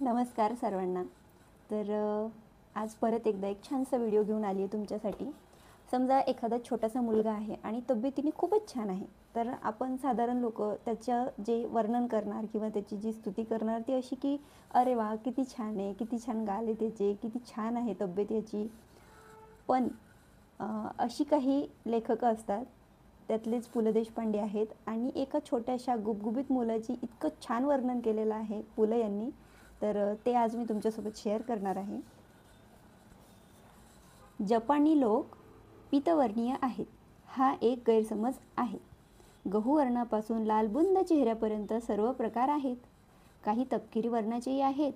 नमस्कार सर्वांना. तर आज परत एकदा एक छानसा व्हिडिओ घेऊन आली आहे तुमच्यासाठी. समजा एखादा छोटासा मुलगा आहे आणि तब्येतीने खूपच छान आहे, तर आपण साधारण लोक त्याचं जे वर्णन करणार किंवा त्याची जी स्तुती करणार ती अशी की अरे वा किती छान आहे, किती छान गाल आहे त्याचे, किती छान आहे तब्येत याची. पण अशी काही लेखकं असतात, त्यातलेच पु ल देशपांडे आहेत आणि एका छोट्याशा गुबगुबीत मुलाची इतकं छान वर्णन केलेलं आहे पु ल यांनी. तर ते आज मी तुमच्यासोबत शेअर करणार आहे. जपानी लोक पीतवर्णीय आहेत हा एक गैरसमज आहे. गहूवर्णापासून लालबुंद चेहऱ्यापर्यंत सर्व प्रकार आहेत. काही तपकिरी वर्णाचेही आहेत.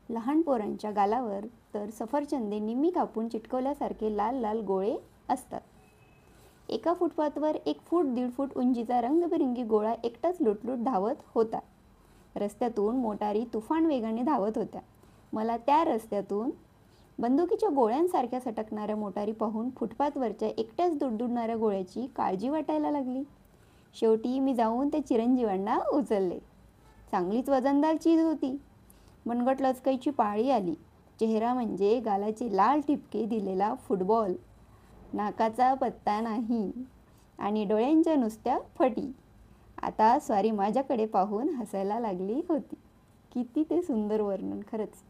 लहान पोरांच्या गालावर तर सफरचंदे निम्मी कापून चिटकवल्यासारखे लाल लाल गोळे असतात. एका फुटपाथवर 1 फूट 1.5 फूट उंचीचा रंगबिरंगी गोळा एकटाच लुटलुट धावत होता. रस्त्यातून मोटारी तुफान वेगाने धावत होत्या. मला त्या रस्त्यातून बंदुकीच्या गोळ्यांसारख्या सटकणाऱ्या मोटारी पाहून फुटपाथवरच्या एकट्याच दुडदुडणाऱ्या गोळ्याची काळजी वाटायला लागली. शेवटी मी जाऊन त्या चिरंजीवांना उचलले. चांगलीच वजनदार चीज होती. मनगट लचकायची पाळी आली. चेहरा म्हणजे गालाचे लाल ठिपके दिलेला फुटबॉल. नाकाचा पत्ता नाही आणि डोळ्यांच्या नुसत्या फटी. आता स्वारी माझ्याकडे पाहून हसायला लागली होती. किती ते सुंदर वर्णन खरंच.